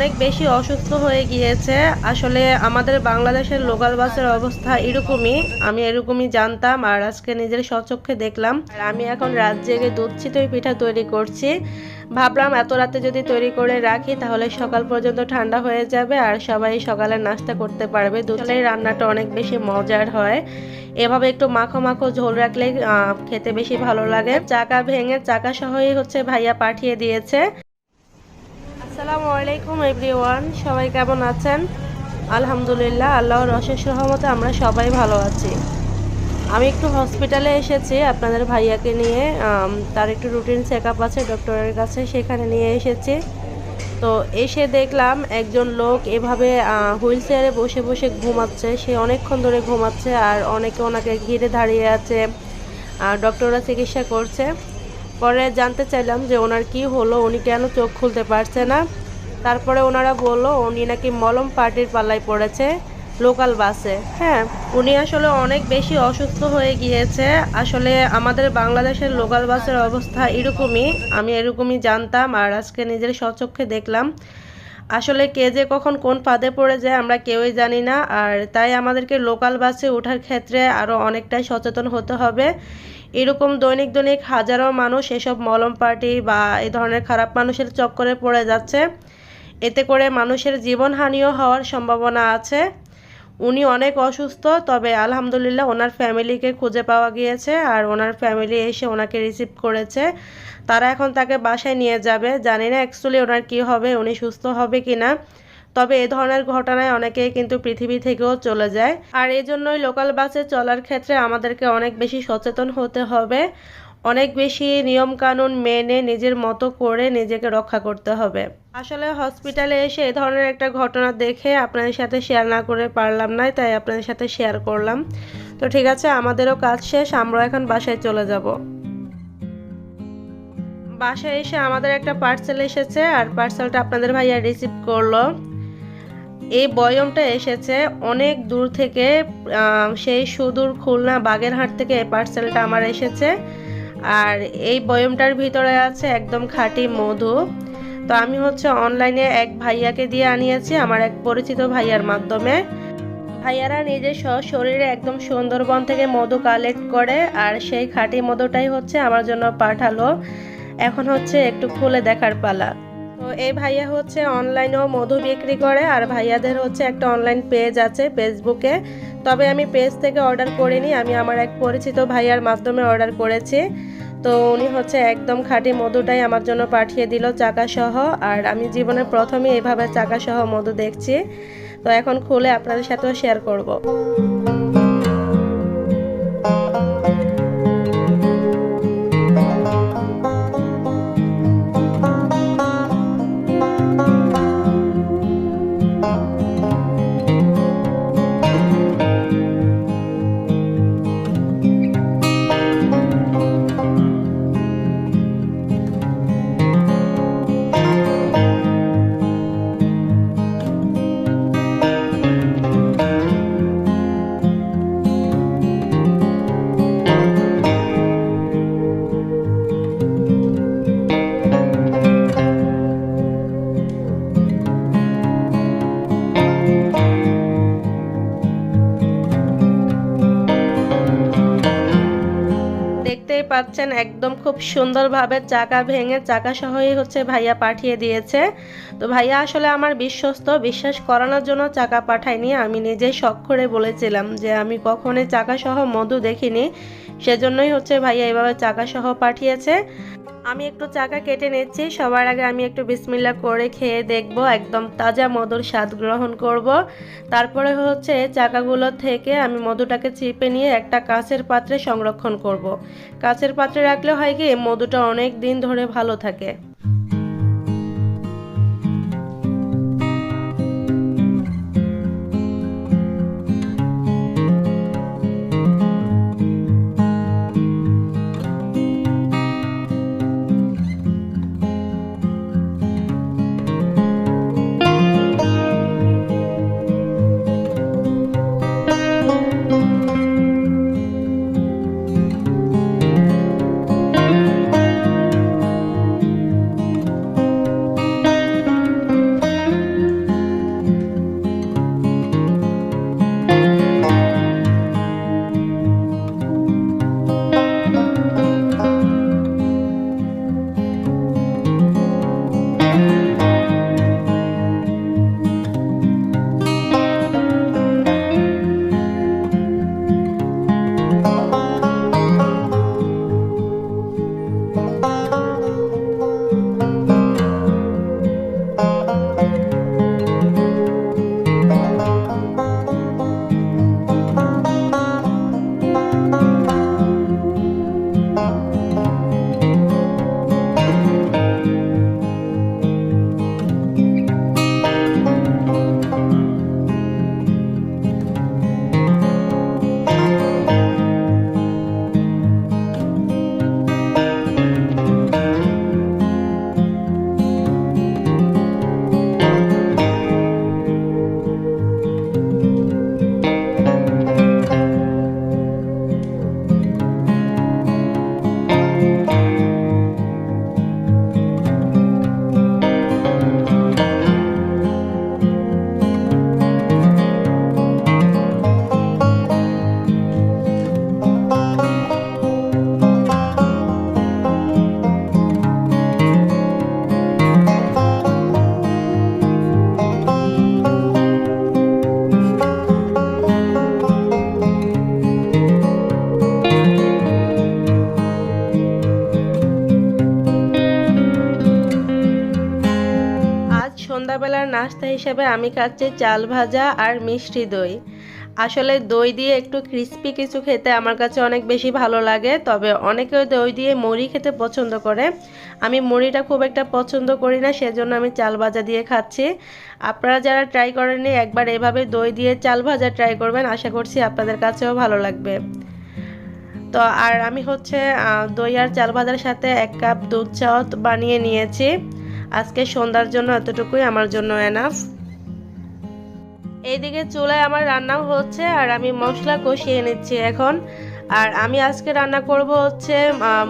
অনেক বেশি অসুস্থ হয়ে গিয়েছে। আসলে আমাদের বাংলাদেশের লোকাল বাসের অবস্থা এরকমই। আমি এরকমই জানতাম আর আজকে নিজের স্বচক্ষে দেখলাম। আর আমি এখন রাত জেগে দুধ চিতই পিঠা তৈরি করছি। ভাবলাম এত রাতে যদি তৈরি করে রাখি তাহলে সকাল পর্যন্ত ঠান্ডা হয়ে যাবে আর সবাই সকালে নাস্তা করতে পারবে। দুধের রান্নাটা অনেক বেশি মজার হয়। এভাবে একটু মাখো মাখো ঝোল রাখলে খেতে বেশি ভালো লাগে। চাকা ভেঙে চাকা সহই হচ্ছে ভাইয়া পাঠিয়ে দিয়েছে। আসসালামু আলাইকুম এভরিওয়ান, সবাই কেমন আছেন? আলহামদুলিল্লাহ, আল্লাহর অশেষ রহমতে আমরা সবাই ভালো আছি। আমি একটু হসপিটালে এসেছি আপনাদের ভাইয়াকে নিয়ে। তার একটু রুটিন চেক আপ আছে ডক্টরের কাছে, সেখানে নিয়ে এসেছি। তো এসে দেখলাম একজন লোক এভাবে হুইল চেয়ারে বসে বসে ঘুমাচ্ছে। সে অনেকক্ষণ ধরে ঘুমাচ্ছে আর অনেকে ওনাকে ঘিরে দাঁড়িয়ে আছে। ডক্টররা চিকিৎসা করছে। পরে জানতে চাইলাম যে ওনার কি হলো, উনি কেন চোখ খুলতে পারছে না। তারপরে ওনারা বললো উনি নাকি মলম পার্টির পাল্লায় পড়েছে লোকাল বাসে। হ্যাঁ, উনি আসলে অনেক বেশি অসুস্থ হয়ে গিয়েছে। আসলে আমাদের বাংলাদেশের লোকাল বাসের অবস্থা এরকমই। আমি এরকমই জানতাম আর আজকে নিজের স্বচক্ষে দেখলাম। আসলে কে যে কখন কোন ফাঁদে পড়ে যায় আমরা কেউই জানি না। আর তাই আমাদেরকে লোকাল বাসে ওঠার ক্ষেত্রে আরও অনেকটাই সচেতন হতে হবে। এরকম দৈনিক দৈনিক হাজারো মানুষ এসব মলম পার্টি বা এই ধরনের খারাপ মানুষের চক্করে পড়ে যাচ্ছে। এতে করে মানুষের জীবনহানিও হওয়ার সম্ভাবনা আছে। উনি অনেক অসুস্থ, তবে আলহামদুলিল্লাহ ওনার ফ্যামিলিকে খুঁজে পাওয়া গিয়েছে আর ওনার ফ্যামিলি এসে ওনাকে রিসিভ করেছে। তারা এখন তাকে বাসায় নিয়ে যাবে। জানি না অ্যাকচুয়ালি ওনার কী হবে, উনি সুস্থ হবে কি না। তবে এ ধরনের ঘটনায় অনেকেই কিন্তু পৃথিবী থেকেও চলে যায়। আর এই জন্যই লোকাল বাসে চলার ক্ষেত্রে আমাদেরকে অনেক বেশি সচেতন হতে হবে। অনেক বেশি নিয়ম কানুন মেনে নিজের মতো করে নিজেকে রক্ষা করতে হবে। আসলে হসপিটালে এসে এই ধরনের একটা ঘটনা দেখে আপনাদের সাথে শেয়ার না করে পারলাম না, তাই আপনাদের সাথে শেয়ার করলাম। তো ঠিক আছে, আমাদেরও কাজ শেষ, আমরা এখন বাসায় চলে যাব। বাসায় এসে আমাদের একটা পার্সেল এসেছে আর পার্সেলটা আপনাদের ভাইয়া রিসিভ করলো। এই বয়মটা এসেছে অনেক দূর থেকে, সেই সুদূর খুলনা বাগেরহাট থেকে এই পার্সেলটা আমার এসেছে। আর এই বয়মটার ভিতরে আছে একদম খাঁটি মধু। তো আমি হচ্ছে অনলাইনে এক ভাইয়াকে দিয়ে আনিয়েছি, আমার এক পরিচিত ভাইয়ার মাধ্যমে। ভাইয়ারা নিজস্ব শরীরে একদম সুন্দরবন থেকে মধু কালেক্ট করে আর সেই খাঁটি মধুটাই হচ্ছে আমার জন্য পাঠালো। এখন হচ্ছে একটু খুলে দেখার পালা। তো এই ভাইয়া হচ্ছে অনলাইনেও মধু বিক্রি করে আর ভাইয়াদের হচ্ছে একটা অনলাইন পেজ আছে ফেসবুকে। তবে আমি পেজ থেকে অর্ডার করিনি, আমি আমার এক পরিচিত ভাইয়ার মাধ্যমে অর্ডার করেছি। তো উনি হচ্ছে একদম খাঁটি মধুটাই আমার জন্য পাঠিয়ে দিল চাকাসহ। আর আমি জীবনের প্রথমে এভাবে চাকাসহ মধু দেখছি। তো এখন খুলে আপনাদের সাথেও শেয়ার করব। দেখতেই পাচ্ছেন একদম খুব সুন্দরভাবে চাকা ভেঙে চাকা সহই হচ্ছে ভাইয়া পাঠিয়ে দিয়েছে। তো ভাইয়া আসলে আমার বিশ্বস্ত, বিশ্বাস করানোর জন্য চাকা পাঠায়নি। আমি নিজেই শখ করে বলেছিলাম যে আমি কখনোই চাকা সহ মধু দেখিনি, সেজন্যই হচ্ছে ভাইয়া এভাবে চাকা সহ পাঠিয়েছে। আমি একটু চাকা কেটে নিচ্ছি। সবার আগে আমি একটু বিসমিল্লাহ করে খেয়ে দেখব, একদম তাজা মধুর স্বাদ গ্রহণ করব। তারপরে হচ্ছে চাকাগুলো থেকে আমি মধুটাকে চিপে নিয়ে একটা কাচের পাত্রে সংরক্ষণ করব। কাচের পাত্রে রাখলে হয় কি মধুটা অনেক দিন ধরে ভালো থাকে। সকালবেলার নাস্তা হিসেবে আমি খাচ্ছি চাল ভাজা আর মিষ্টি দই। আসলে দই দিয়ে একটু ক্রিস্পি কিছু খেতে আমার কাছে অনেক বেশি ভালো লাগে, তবে অনেকেও দই দিয়ে মুড়ি খেতে পছন্দ করে। আমি মুড়িটা খুব একটা পছন্দ করি না, সেজন্য আমি চাল ভাজা দিয়ে খাচ্ছি। আপনারা যারা ট্রাই করেননি একবার এভাবে দই দিয়ে চাল ভাজা ট্রাই করবেন, আশা করছি আপনাদের কাছেও ভালো লাগবে। তো আর আমি হচ্ছে দই আর চাল ভাজার সাথে 1 কাপ দুধ চাও বানিয়ে নিয়েছি। আজকে সন্ধ্যার জন্য এতটুকুই আমার জন্য এনাফ। এইদিকে চুলায় আমার রান্নাও হচ্ছে আর আমি মশলা কষিয়ে নিচ্ছি এখন। আর আমি আজকে রান্না করব হচ্ছে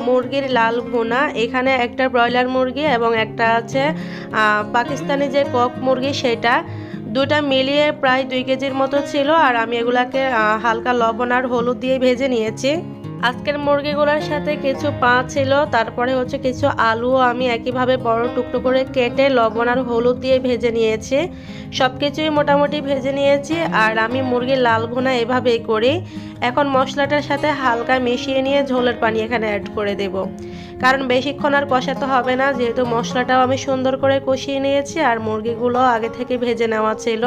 মুরগির লাল ভুনা। এখানে একটা ব্রয়লার মুরগি এবং একটা আছে পাকিস্তানি যে কক মুরগি, সেটা দুটা মিলিয়ে প্রায় 2 কেজির মতো ছিল। আর আমি এগুলাকে হালকা লবণ আর হলুদ দিয়ে ভেজে নিয়েছি। আজকের মুরগিগুলোর সাথে কিছু পা ছিল, তারপরে হচ্ছে কিছু আলুও আমি একইভাবে বড় টুকরো করে কেটে লবণ আর হলুদ দিয়ে ভেজে নিয়েছি। সব কিছুই মোটামুটি ভেজে নিয়েছি। আর আমি মুরগির লাল ভুনা এভাবেই করি। এখন মশলাটার সাথে হালকা মিশিয়ে নিয়ে ঝোলের পানি এখানে অ্যাড করে দেব, কারণ বেশিক্ষণ আর কষাতে হবে না, যেহেতু মশলাটাও আমি সুন্দর করে কষিয়ে নিয়েছি আর মুরগিগুলো আগে থেকে ভেজে নেওয়া ছিল।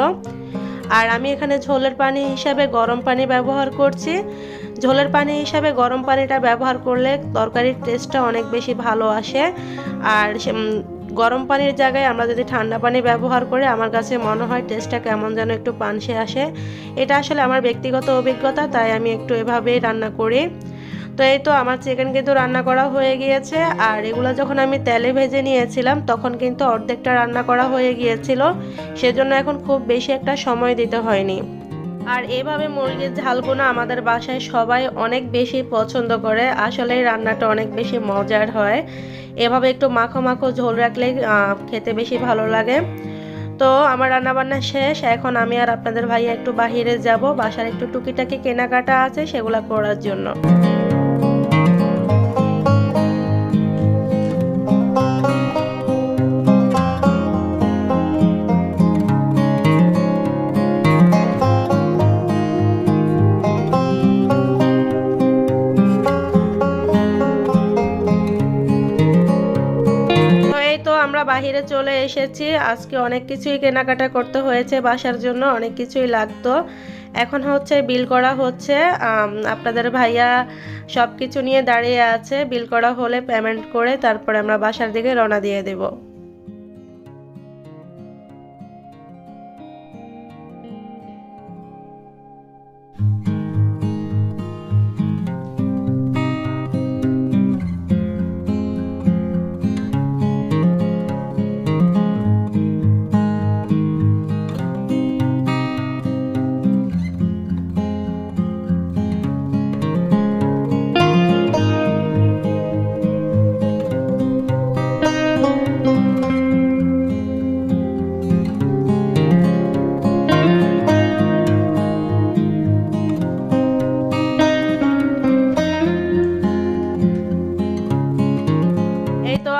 আর আমি এখানে ঝোলের পানি হিসাবে গরম পানি ব্যবহার করছি। ঝোলের পানি হিসাবে গরম পানিটা ব্যবহার করলে তরকারির টেস্টটা অনেক বেশি ভালো আসে। আর গরম পানির জায়গায় আমরা যদি ঠান্ডা পানি ব্যবহার করি, আমার কাছে মনে হয় টেস্টটা কেমন যেন একটু পানসে আসে। এটা আসলে আমার ব্যক্তিগত অভিজ্ঞতা, তাই আমি একটু এভাবেই রান্না করি। তো এই তো আমার চিকেন কিন্তু রান্না করা হয়ে গিয়েছে। আর এগুলো যখন আমি তেলে ভেজে নিয়েছিলাম তখন কিন্তু অর্ধেকটা রান্না করা হয়ে গিয়েছিল, সেজন্য এখন খুব বেশি একটা সময় দিতে হয়নি। আর এভাবে মুরগির ঝালগুনা আমাদের বাসায় সবাই অনেক বেশি পছন্দ করে। আসলে এই রান্নাটা অনেক বেশি মজার হয়। এভাবে একটু মাখো মাখো ঝোল রাখলে খেতে বেশি ভালো লাগে। তো আমার রান্নাবান্না শেষ। এখন আমি আর আপনাদের ভাইয়া একটু বাহিরে যাব, বাসার একটু টুকিটাকি কেনাকাটা আছে সেগুলো করার জন্য। আমরা বাহিরে চলে এসেছি। আজকে অনেক কিছুই কেনাকাটা করতে হয়েছে, বাসার জন্য অনেক কিছুই লাগতো। এখন হচ্ছে বিল করা হচ্ছে। আপনাদের ভাইয়া সব কিছু নিয়ে দাঁড়িয়ে আছে, বিল করা হলে পেমেন্ট করে তারপরে আমরা বাসার দিকে রওনা দিয়ে দেব।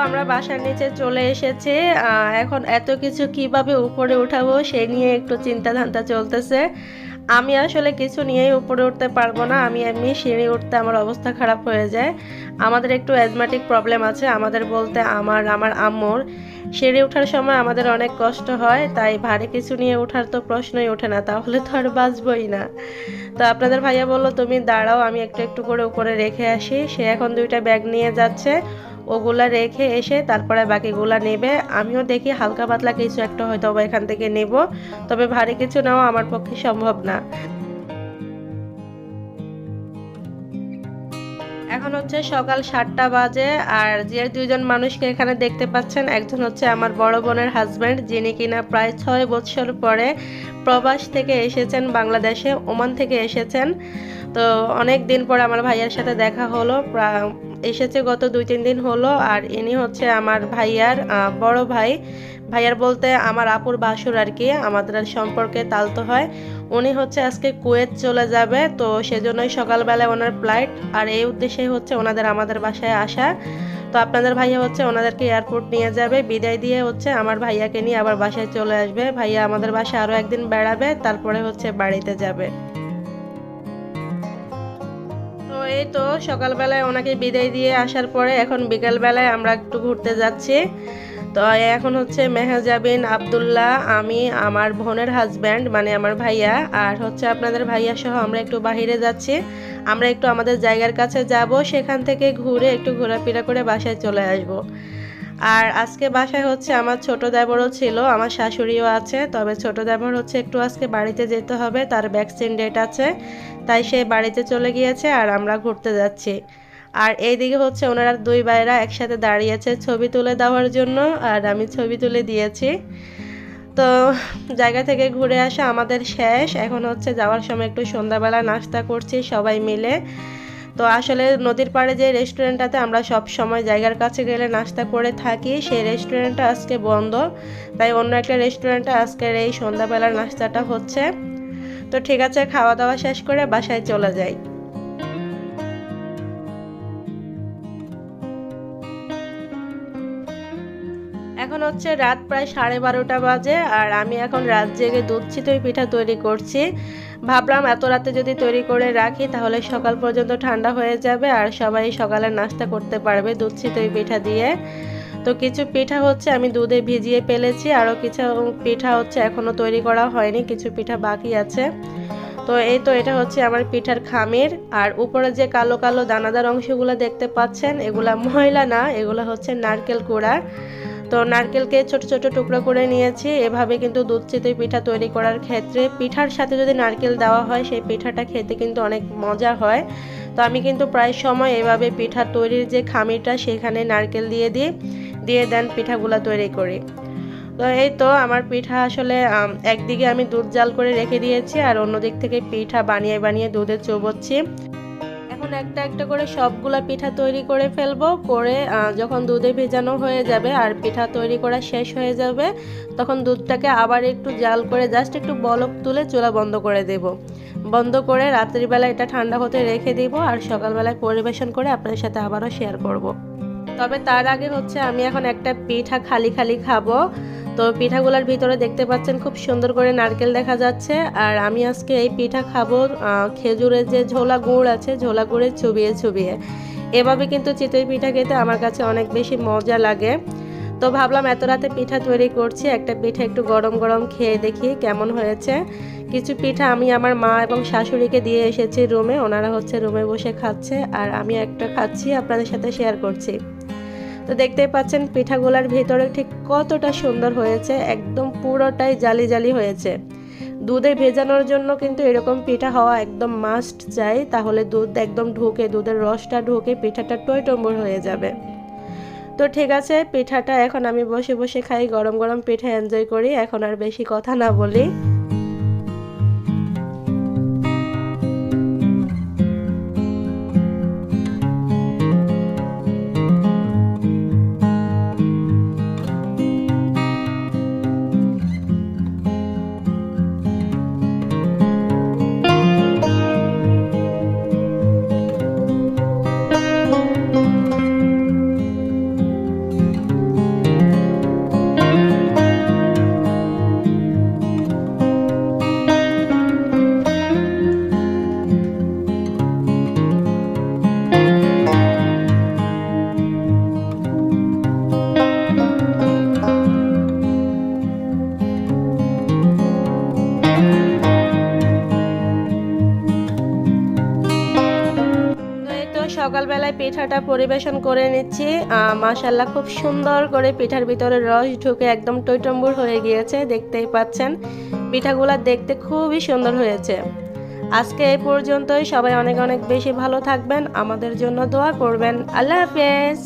আমরা বাসার নিচে চলে এসেছি। এখন এত কিছু কিভাবে উপরে উঠাবো সেই নিয়ে একটু চিন্তা ধান্তা চলতেছে। আমি আসলে কিছু নিয়েই উপরে উঠতে পারবো না, আমি এমনি সিঁড়ি উঠতে আমার অবস্থা খারাপ হয়ে যায়। আমাদের একটু অ্যাজমাটিক প্রবলেম আছে, আমাদের বলতে আমার আম্মুর। সিঁড়ি ওঠার সময় আমাদের অনেক কষ্ট হয়, তাই ভারী কিছু নিয়ে ওঠার তো প্রশ্নই ওঠে না, তাহলে তো আর বাঁচবই না। তো আপনাদের ভাইয়া বললো তুমি দাঁড়াও, আমি একটু একটু করে উপরে রেখে আসি। সে এখন 2টা ব্যাগ নিয়ে যাচ্ছে, ওগুলা রেখে এসে তারপরে বাকিগুলা নেবে। আমিও দেখি হালকা পাতলা কিছু একটা হয়তো এখান থেকে নেব, তবে ভারী কিছু নেওয়া আমার পক্ষে সম্ভব না। এখন হচ্ছে সকাল 7টা বাজে। আর যে 2জন মানুষকে এখানে দেখতে পাচ্ছেন, একজন হচ্ছে আমার বড় বোনের হাজব্যান্ড, যিনি কিনা প্রায় 6 বছর পরে প্রবাস থেকে এসেছেন, বাংলাদেশে ওমান থেকে এসেছেন। তো অনেক দিন পর আমার ভাইয়ার সাথে দেখা হলো, এসেছে গত 2-3 দিন হলো। আর ইনি হচ্ছে আমার ভাইয়ার বড় ভাই। ভাইয়ার বলতে আমার আপুর বাসুর আর কি, আমাদের সম্পর্কে তালতো হয়। উনি হচ্ছে আজকে কুয়েত চলে যাবে, তো সেজন্যই সকালবেলায় ওনার ফ্লাইট। আর এই উদ্দেশ্যেই হচ্ছে ওনাদের আমাদের বাসায় আসা। তো আপনাদের ভাইয়া হচ্ছে ওনাদেরকে এয়ারপোর্ট নিয়ে যাবে, বিদায় দিয়ে হচ্ছে আমার ভাইয়াকে নিয়ে আবার বাসায় চলে আসবে। ভাইয়া আমাদের বাসায় আরও একদিন বেড়াবে, তারপরে হচ্ছে বাড়িতে যাবে। তো এই তো সকালবেলায় ওনাকে বিদায় দিয়ে আসার পরে এখন বিকেলবেলায় আমরা একটু ঘুরতে যাচ্ছি। তো এখন হচ্ছে মেহজাবিন, আব্দুল্লাহ, আমি, আমার বোনের হাজব্যান্ড মানে আমার ভাইয়া, আর হচ্ছে আপনাদের ভাইয়া সহ আমরা একটু বাহিরে যাচ্ছি। আমরা একটু আমাদের জায়গার কাছে যাব, সেখান থেকে ঘুরে একটু ঘোরাফেরা করে বাসায় চলে আসব। আর আজকে বাসায় হচ্ছে আমার ছোট দেবরও ছিল, আমার শাশুড়িও আছে, তবে ছোট দেবর হচ্ছে একটু আজকে বাড়িতে যেতে হবে, তার ভ্যাকসিন ডেট আছে, তাই সে বাড়িতে চলে গিয়েছে আর আমরা ঘুরতে যাচ্ছি। আর এইদিকে হচ্ছে ওনারা দুই ভাইরা একসাথে দাঁড়িয়েছে ছবি তুলে দেওয়ার জন্য, আর আমি ছবি তুলে দিয়েছি। তো জায়গা থেকে ঘুরে আসা আমাদের শেষ, এখন হচ্ছে যাওয়ার সময় একটু সন্ধ্যাবেলা নাস্তা করছি সবাই মিলে। তো আসলে নদীর পাড়ে যে রেস্টুরেন্টটাতে আমরা সব সময় জায়গার কাছে গেলে নাস্তা করে থাকি, সেই রেস্টুরেন্টটা আজকে বন্ধ, তাই অন্য একটা রেস্টুরেন্টে আজকের এই সন্ধ্যাবেলার নাস্তাটা হচ্ছে। তো ঠিক আছে, খাওয়া দাওয়া শেষ করে বাসায় চলে যাই। এখন হচ্ছে রাত প্রায় 12:30 বাজে, আর আমি এখন রাত জেগে দুধ চিতই পিঠা তৈরি করছি। ভাবলাম এত রাতে যদি তৈরি করে রাখি তাহলে সকাল পর্যন্ত ঠান্ডা হয়ে যাবে আর সবাই সকালে নাস্তা করতে পারবে দুধ চিতই পিঠা দিয়ে। তো কিছু পিঠা হচ্ছে আমি দুধে ভিজিয়ে ফেলেছি, আরও কিছু পিঠা হচ্ছে এখনও তৈরি করা হয়নি, কিছু পিঠা বাকি আছে। তো এই তো এটা হচ্ছে আমার পিঠার খামির, আর উপরে যে কালো কালো দানাদার অংশগুলো দেখতে পাচ্ছেন এগুলা ময়লা না, এগুলো হচ্ছে নারকেল কুড়া। তো নারকেলকে ছোট ছোট টুকরো করে নিয়েছি। এভাবে কিন্তু দুধ চিতই পিঠা তৈরি করার ক্ষেত্রে পিঠার সাথে যদি নারকেল দেওয়া হয় সেই পিঠাটা খেতে কিন্তু অনেক মজা হয়। তো আমি কিন্তু প্রায় সময় এভাবে পিঠা তৈরির যে খামিরটা সেখানে নারকেল দিয়ে দেন পিঠাগুলো তৈরি করি। তো এই তো আমার পিঠা আসলে একদিকে আমি দুধ জাল করে রেখে দিয়েছি আর অন্য দিক থেকে পিঠা বানিয়ে বানিয়ে দুধে চুবোচ্ছি। এখন একটা একটা করে সবগুলা পিঠা তৈরি করে ফেলবো, করে যখন দুধে ভেজানো হয়ে যাবে আর পিঠা তৈরি করা শেষ হয়ে যাবে তখন দুধটাকে আবার একটু জাল করে জাস্ট একটু বলক তুলে চুলা বন্ধ করে দেব। বন্ধ করে রাত্রিবেলা এটা ঠান্ডা হতে রেখে দিব আর সকালবেলায় পরিবেশন করে আপনাদের সাথে আবারও শেয়ার করব। তবে তার আগে হচ্ছে আমি এখন একটা পিঠা খালি খালি খাবো। তো পিঠাগুলোর ভিতরে দেখতে পাচ্ছেন খুব সুন্দর করে নারকেল দেখা যাচ্ছে, আর আমি আজকে এই পিঠা খাবো খেজুরের যে ঝোলা গুড় আছে ঝোলা গুড়ে চুবিয়ে চুবিয়ে। এভাবে কিন্তু চিতই পিঠা খেতে আমার কাছে অনেক বেশি মজা লাগে। তো ভাবলাম এত রাতে পিঠা তৈরি করছি, একটা পিঠা একটু গরম গরম খেয়ে দেখি কেমন হয়েছে। কিছু পিঠা আমি আমার মা এবং শাশুড়িকে দিয়ে এসেছি রুমে, ওনারা হচ্ছে রুমে বসে খাচ্ছে আর আমি একটা খাচ্ছি আপনাদের সাথে শেয়ার করছি। তো দেখতেই পাচ্ছেন পিঠাগুলার ভিতরে ঠিক কতটা সুন্দর হয়েছে, একদম পুরোটাই জালি জালি হয়েছে। দুধে ভেজানোর জন্য কিন্তু এরকম পিঠা হওয়া একদম মাস্ট চাই, তাহলে দুধ একদম ঢুকে দুধের রসটা ঢুকে পিঠাটা টইটম্বর হয়ে যাবে। তো ঠিক আছে, পিঠাটা এখন আমি বসে বসে খাই, গরম গরম পিঠা এনজয় করি, এখন আর বেশি কথা না বলি। সকালবেলায় পিঠাটা পরিবেশন করে নিচ্ছি। মাশাআল্লাহ খুব সুন্দর করে পিঠার ভিতরে রস ঢুকে একদম টইটম্বুর হয়ে গিয়েছে, দেখতেই পাচ্ছেন পিঠাগুলা দেখতে খুবই সুন্দর হয়েছে। আজকে এই পর্যন্তই, সবাই অনেক অনেক বেশি ভালো থাকবেন, আমাদের জন্য দোয়া করবেন। আল্লাহ হাফেজ।